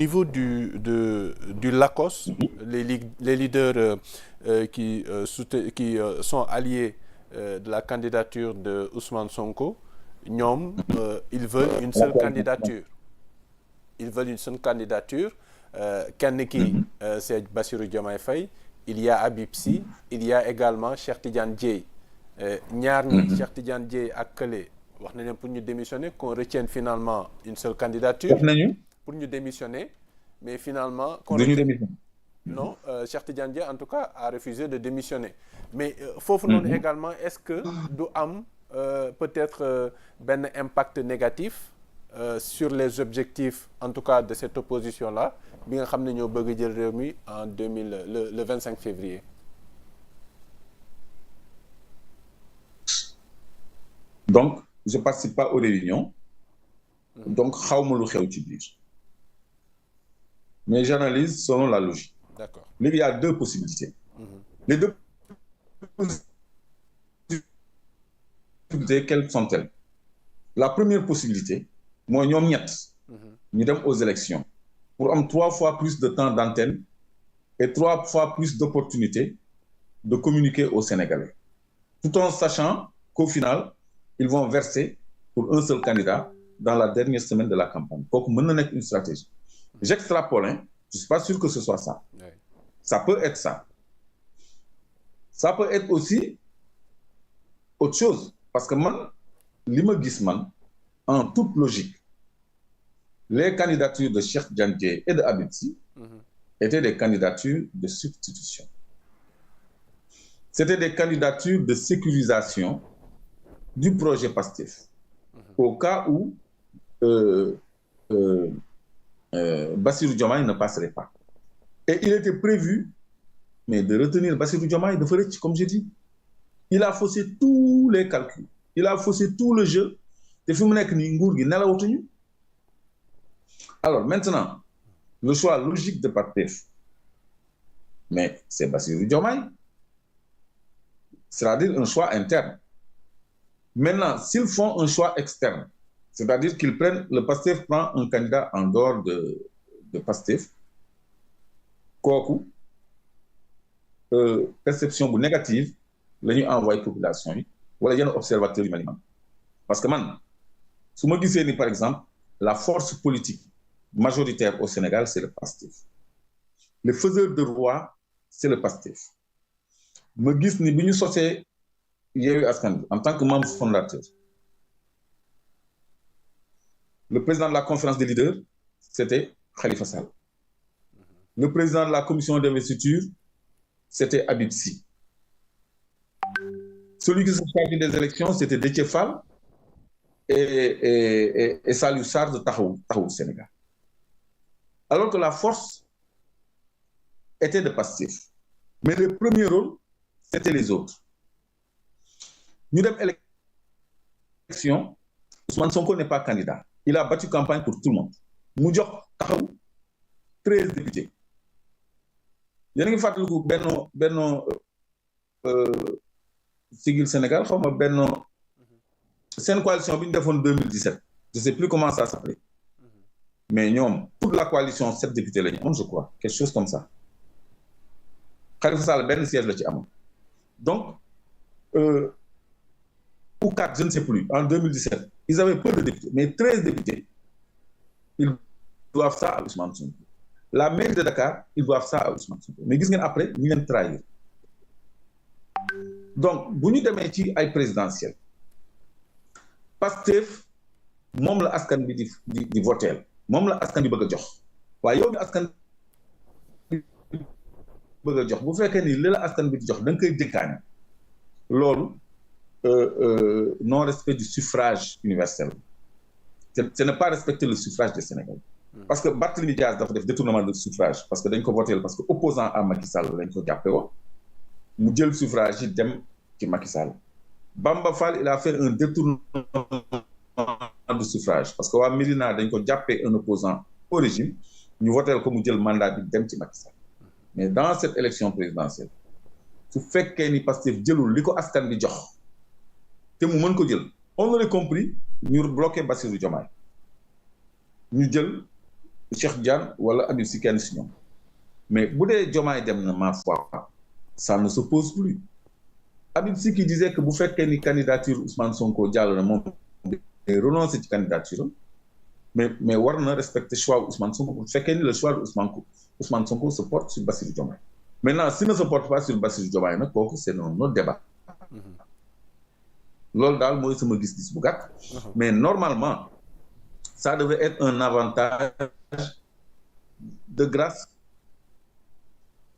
niveau du LACOS, les leaders qui sont alliés de la candidature de Ousmane Sonko, ñoom ils veulent une seule candidature. Ils veulent une seule candidature. Kenn ki c'est Bassirou Diomaye Faye, il y a Habib Sy, il y a également Cheikh Tidiane Dièye. ñaar ñi Cheikh Tidiane Dièye ak Kële wax nañu pour ñu démissionner qu'on retienne finalement une seule candidature. Pour ñu démissionner, mais finalement non, Cheikh Tidiane Dièye en tout cas a refusé de démissionner. Mais foofu noonu également, est-ce que du am peut-être benn impact négatif sur les objectifs en tout cas de cette opposition-là bi nga xam ne ñoo bëgg jël réew mi en le 25 février. Donc je participe pas aux réunions. Donc xawma lu xew ci biir. Mais j'analyse selon la logique. D'accord. Il y a deux possibilités. Les deux possibilités, quelles sont-elles? La première possibilité, mooy ñoom ñett ñu dem aux élections pour am 3 fois plus de temps d'antenne et 3 fois plus d'opportunités de communiquer aux Sénégalais, tout en sachant qu'au final, ils vont verser pour un seul candidat dans la dernière semaine de la campagne. Kooku mën na nekk une stratégie. J'extrapole, hein? Je suis pas sûr que ce soit ça. Oui. Ça peut être ça. Ça peut être aussi autre chose. Parce que man, li ma gis man, en toute logique, les candidatures de Cheikh Tidiane Dièye et de Habib Sy étaient des candidatures de substitution. C'était des candidatures de sécurisation du projet PASTEF. Au cas où Bassirou Diomaye ne passerait pas. Et il était prévu, mais de retenir Bassirou Diomaye de faire, comme j'ai dit. Il a faussé tous les calculs. Il a faussé tout le jeu. Alors maintenant, le choix logique de PASTEF, mais c'est Bassirou Diomaye. C'est-à-dire un choix interne. Maintenant, s'ils font un choix externe, c'est-à-dire qu'ils prennent, le PASTEF prend un candidat en dehors de PASTEF, kooku perception négative la ñuy envoyé population yi wala yenn observateurs yu mel ni man. Parce que man su ma gisee ni par exemple la force politique majoritaire au Sénégal c'est le PASTEF, le faiseur de roi c'est le PASTEF. ma gis ni bi ñu sosee Yewwi Askan Wi en tant que membre fondateur, le président de la conférence des leaders c'était Khalifa Sall. Le président de la commission d'investiture, c'était Habib Sy. Celui qui se chargeait des élections, c'était Déthié Fall et Saliou Sarr de Taxawu Sénégal. Alors que la force était de PASTEF. Mais le premier rôle, c'était les autres. Ñu dem élection, Ousmane Sonko n'est pas candidat. Il a battu campagne pour tout le monde. Mu jox Taxawu 13 députés. yéen a ngi fàttaliku benno Siggil Sénégal xaw ma benno seen coalition bi ñu defoon 2017 je sais plus comment ça s'appelait mais ñoom toute la coalition 7 députés la ñu amoon je crois quelque chose comme ça Khalifa Sall benn siège la ci amoon donc ou 4 je ne sais plus en 2017 ils avaient peu de députés mais 13 députés ils doivent ça à Ousmane Sonko. La mairie de Dakar, ils doivent ça à Ousmane Sonko. Mais gis ngeen après, ñu leen trahir. Donc, bu ñu demee ci ay présidentielles, PASTEF moom la askan bi di voteel, moom la askan bi bëgg a jox. waaye yow mi askan bi bëgg a jox bu fekkee ni li la askan bi di jox da nga koy jëkkaane loolu non respect du suffrage universel. Ce n'est pas respecter le suffrage des Sénégalais. Parce que Barthélémy Dias dafa def détournement de suffrage parce que dañ ko voté parce que opposant à Macky Sall lañ ko jàppe woon mu jël suffrage yi dem ci Macky Sall. Bamba Fall il a fait un détournement de suffrage parce que waa Médina dañ ko jàppee un opposant au régime ñu voté ko mu jël mandat bi dem ci Macky Sall. Mais dans cette élection présidentielle su fekkee ni Pastef jëlul li ko askan bi jox te mu mën ko jël on aurait compris ñu bloqué Bassirou Diomaye ñu jël Cheikh Diane wala Habib Sy kenn si ñoom mais bu dee Diomaye dem na ma foi ça ne se pose plus Habib Sy qui disait que bu fekkee ni candidature Ousmane Sonko jàll na moom renoncer ci candidature mais war na respecter choix Ousmane Sonko bu fekkee ni le choix de Ousmane Sonko se porte sur Bassirou Diomaye maintenant s'il ne se porte pas sur Bassirou Diomaye nag kooku c'est un autre débat loolu daal mooy sama gis-gis bu gàtt mais normalement ça devait être un avantage de grâce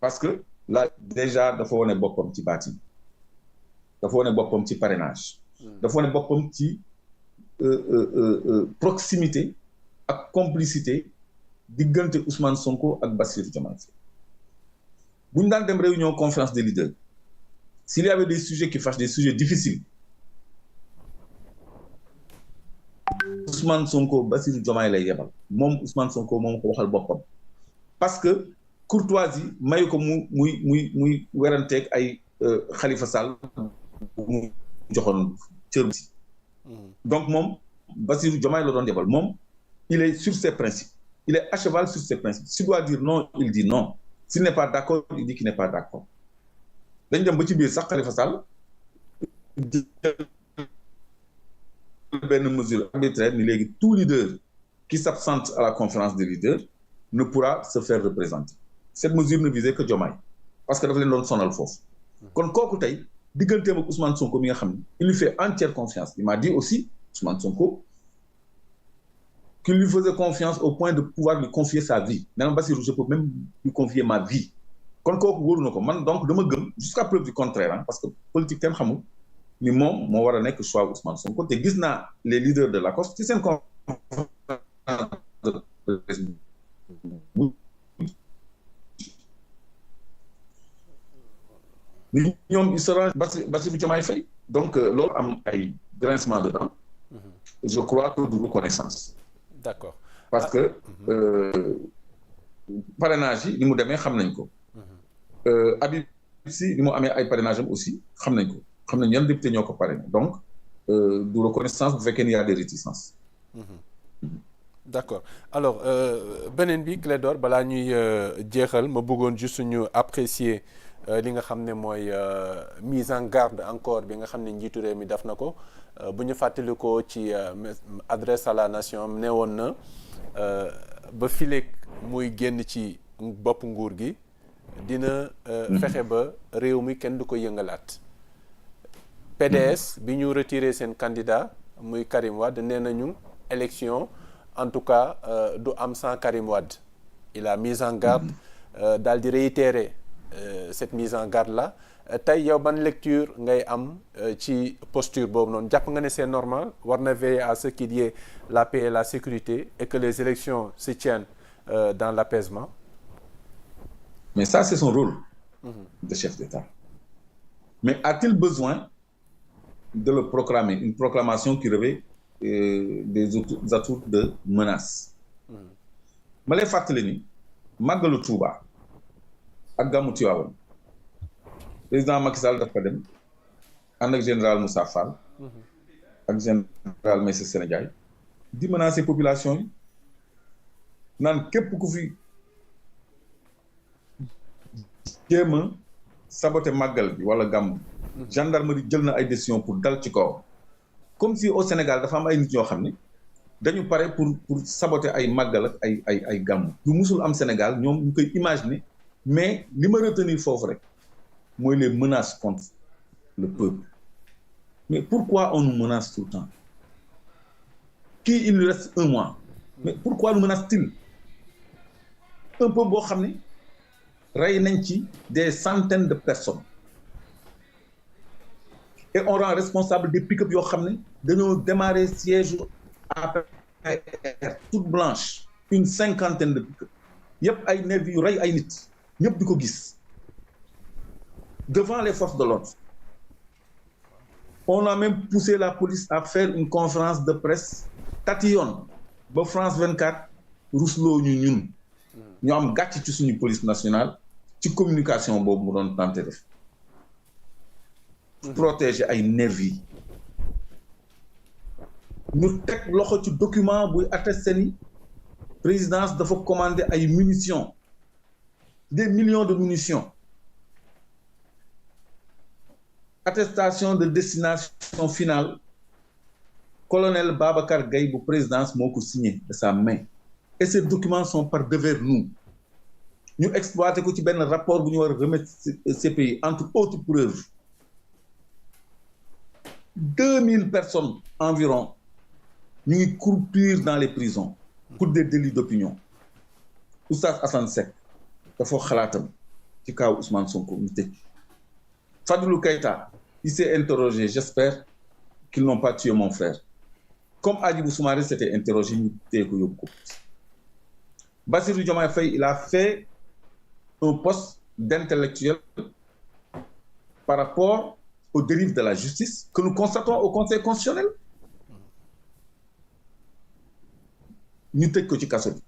parce que là déjà dafa wane boppam ci baatin dafa wane boppam ci parrainage dafa wane boppam ci proximité ak complicité diggante Ousmane Sonko ak Bassirou Diomaye Faye bu ñu daan dem réunion conférence des leaders s'il y avait des sujets qui fâchent des sujets difficiles Ousmane Sonko Bassirou Diomaye lay yebal moom Ousmane Sonko moom ko waxal boppam parce que courtoisie mayu ko muy weranteeg ay Khalifa Sall mu joxoon cër bi donc moom Bassirou Diomaye la doon yebal moom il est sur ses principes il est à cheval sur ses principes s'il doit dire non il dit non s'il n'est pas d'accord il dit qu'il n'est pas d'accord dañ dem ba ci biir sax Khalifa Sall benn mesure arbitraire ni léegi tout leader qui s'absente à la conférence des leaders ne pourra se faire représenter cette mesure ne visait que Diomaye parce que dafa leen doon sonal foofu kon kooku tey digganteem ak Ousmane Sonko mi nga xam ne il lui fait entière confiance il m'a dit aussi Ousmane Sonko qu'il lui faisait confiance au point de pouvoir lui confier sa vie nee na Bassirou je peux même lui confier ma vie kon kooku wóoru na ko man donc dama gëm jusqu'à preuve du contraire parce que politique kenn xamul ni moom moo war a nekk choix Ousmane Sonko te gis naa les leaders de l'ACOS ci seen conférence de presse ñoom il sera Bassirou Diomaye Faye donc loolu am ay grincement de dents je crois que du reconnaissance d'accord parce que parrainage yi ni mu demee xam nañ ko Habib Sy ni mu amee ay parrainage am aussi xam nañ ko xam nañ yan député ñoo ko parrainé donc du reconnaissance bu fekkee ni y a des réticences d'accord alors beneen bi Clédor balaa ñuy jeexal ma bëggoon juste ñu apprécier li nga xam ne mooy mise en garde encore bi nga xam ne njiitu réew mi def na ko bu ñu fàttalikoo ci adresse à la nation ne woon na ba fileeg muy génn ci bopp nguur gi dina fexe ba réew mi kenn du ko yëngalaat PDS bi ñu retiré seen candidat muy Karim Wade nee nañu élection en tout cas du am sans Karim Wade il a mis en garde daal di réitérer cette mise en garde là tey yow ban lecture ngay am ci posture boobu noonu jàpp nga ne c'est normal war na veiller à ce qu'il y ait la paix et la sécurité et que les élections se tiennent dans l'apaisement. Mais ça c'est son rôle de chef d'État. Mais a-t-il besoin de le proclamer, une proclamation qui revêt des atouts de menace. ma lay fàttali ni màggalu Touba ak gàmmu Tiwaawan président Macky Sall dafa dem ànd ak général Moussa Fall ak général Meïssa Sénégal di menacer population yi naan képp ku fi jéem a saboter màggal bi wala gàmmu gendarmerie jël na ay décision pour dal ci kaw comme si au Sénégal dafa am ay nit ñoo xam ne dañu pare pour saboter ay màggal ak ay gàmmu lu musul am Sénégal ñoom ñu koy imaginer mais li ma retenir foofu rek mooy les menaces contre le peuple. Mais pourquoi on nous menace tout le temps? Il nous reste un mois. Mais pourquoi nous menace-t-il? Un peu boo xam ne rey nañ ci des centaines de personnes et on rend responsable des pick-up yoo xam ne dañoo démarrer siège APR toute blanche une cinquantaine de pick-up yëpp ay nervis yu rey ay nit ñëpp di ko gis devant les forces de l'ordre. On a même poussé la police à faire une conférence de presse tatillonne ba France 24 rusloo ñun ñu am gàcc ci suñu police nationale ci communication boobu mu doon tenté def protéger ay nervis ñu teg loxo ci document buy attesté ni présidence dafa commander ay munitions des millions de munitions attestation de destination finale colonel Babacar Gaye bu présidence moo ko signé de sa main et ces documents sont par devers nous ñu exploité ko ci benn rapport bu ñu war a remettre CPI entre autres preuves 2000 personnes environ ñu ngi croupir dans les prisons pour des délits d'opinion Oustaz Assane Seck dafa xalaatam ci kaw Ousmane Sonko ñu tëj Fadilou Keïta il s'est interrogé j'espère qu'ils n'ont pas tué mon frère comme Hadjibou Soumaré s'était interrogé ñu téye ko yóbbu ko Bassirou Diomaye Faye il a fait un poste d'intellectuel par rapport aux dérives de la justice que nous constatons au Conseil constitutionnel ñu tëj ko ci kaso bi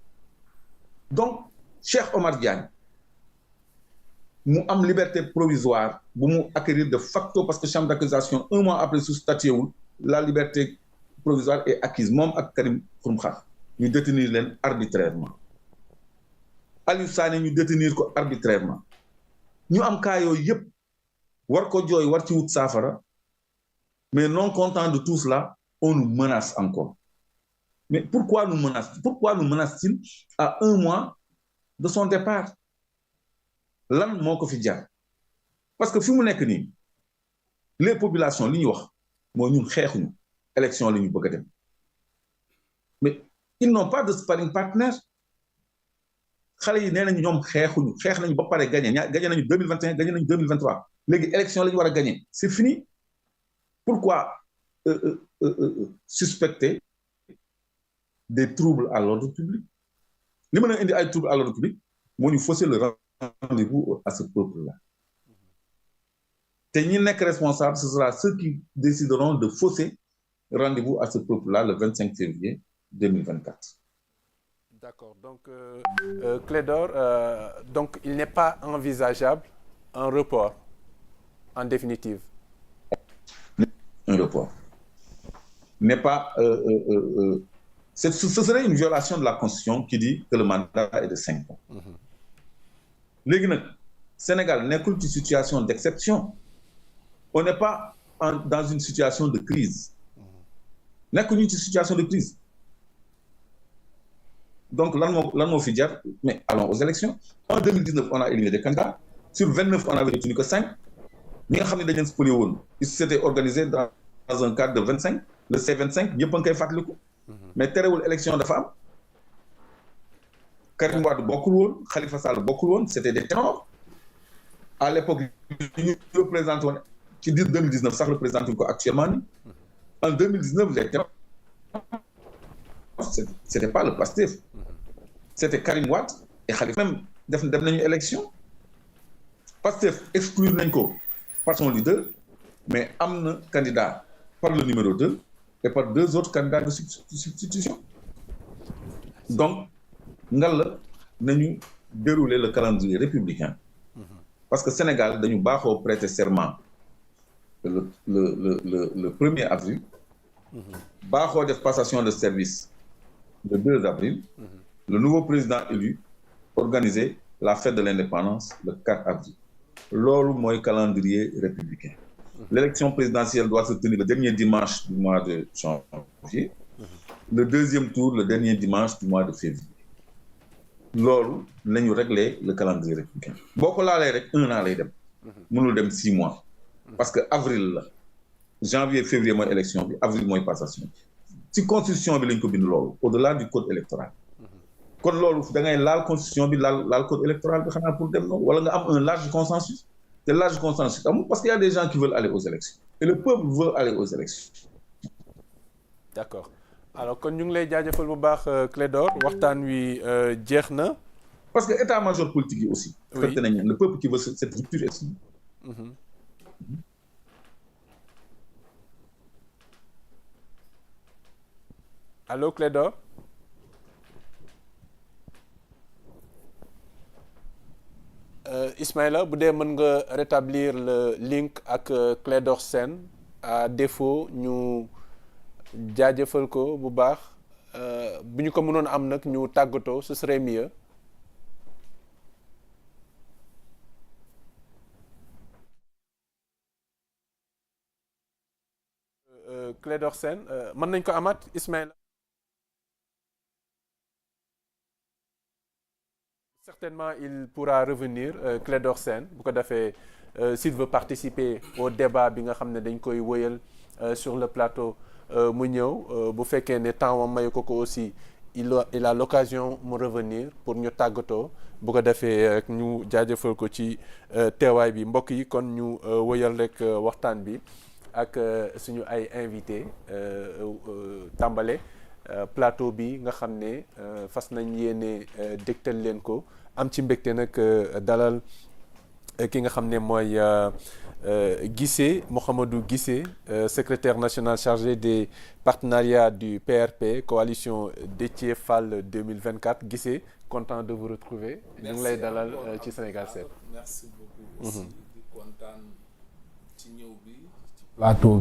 donc Cheikh Omar Diagne mu am liberté provisoire bu mu acquérir de facto parce que chambre d'accusation un mois après su statué wul la liberté provisoire est acquise moom ak Karim Xrum Xax ñu détenir leen arbitrairement Aliou Sané ñu détenir ko arbitrairement ñu am cas yooyu yëpp war ko jooy war ci wut saafara mais non content de tout cela on nous menace encore mais pourquoi nous menace-t-il à un mois de son départ lan moo ko fi jar parce que fi mu nekk nii les populations li ñuy wax mooy ñun xeexuñu élection la ñu bëgg a dem mais ils n'ont pas de sparring partner xale yi nee nañu ñoom xeex nañu ba pare gagné nañu 2021 gagné nañu 2023 léegi élection la ñu war a gagné c'est fini pourquoi suspecter des troubles à l'ordre public li mën a indi ay troubles à l'ordre public moo ñu fausser le rendez-vous à ce peuple-là te ñi nekk responsable ce sera ceux qui décideront de fausser rendez-vous à ce peuple-là le 25 février 2024. D'accord. Donc, Clédor, donc il n'est pas envisageable un report, en définitive. Un report n'est pas... ce serait une violation de la Constitution qui dit que le mandat est de 5 ans. Léegi nag Sénégal nekkul ci situation d'exception. On n'est pas dans une situation de crise. Nekkuñu ci situation de crise. Donc, lan moo fi jar, mais allons aux élections. En 2019, on a éliminé des candidats. Sur 29, on avait retenu que 5. Ñi nga xam ne dañu leen spolié woon, ils s'étaient organisés dans un cadre de 25. Le C25, ñëpp a ngi koy fàttaliku. Mais terewul élection dafa am. Karim Wade bokkul woon, Khalifa Sall bokkul woon, c'était des ténors. À l'époque, ñu représenté woon ci 2019 sax représenté ko actuellement ni. En 2019, les ténors c'était pas le Pastef. C'était Karim Wade et Khalifa même dem nañu élection. Pastef exclure nañ ko par son leader, mais am na candidat par le numéro 2 et par 2 autres candidats de substitution. Donc ngal nañu dérouler le calendrier républicain. Parce que Sénégal dañu baaxoo prêter serment le 1er avril. Baaxoo def passation de service le 2 avril. Le nouveau président élu organiser la fête de l'indépendance le 4 avril. Loolu mooy calendrier républicain. L'élection présidentielle doit se tenir le dernier dimanche du mois de janvier. Le deuxième tour le dernier dimanche du mois de février. Loolu lañu régler le calendrier républicain. Boo ko laalee rek 1 an lay dem. Mënul dem 6 mois. Parce que avril la. Janvier février mooy élection bi avril mooy passation ci constitution bi lañ ko bind loolu au-delà du code électoral kon loolu da ngay laal constitution bi laal code électoral bi xanaa pour dem noonu wala nga am un large consensus te large consensus amul parce qu'il y a des gens qui veulent aller aux élections et le peuple veut aller aux élections. D'accord alors kon ñu ngi lay jaajëfal bu baax Clédor waxtaan wi jeex na. parce que état-major politique yi aussi. oui nañ le peuple qui veut cette rupture est. Allô Clédor Ismaïla bu dee mën nga rétablir le link ak Clédor Sène à défaut ñu jaajëfal ko bu baax bu ñu ko mënoon am nag ñu tàggatoo ce serait mieux. Clédor Sène mën nañ ko amaat Ismaïla. Certainement il pourra revenir Clédor Sène bu ko defee s'il veut participer au débat bi nga xam ne dañ koy wëyal sur le plateau mu ñëw bu fekkee ne temps wam mayu ko aussi il a l'occasion mu revenir pour ñu tàggatoo bu ko defee rek ñu jaajëfal ko ci teewaay bi mbokk yi kon ñu wëyal rek waxtaan bi ak suñu ay invité tàmbale plateau bi nga xam ne fas nañ yéene dégtal leen ko am ci mbégte nag dalal ki nga xam ne mooy Guissé Mouhamadou Guissé secrétaire national chargé des partenariats du PRP coalition Déthié Fall 2024 Guissé content de vous retrouver ñu ngi lay dalal ci Sénégal 7. Merci beaucoup. Aussi di kontaan ci ñëw bi. plateau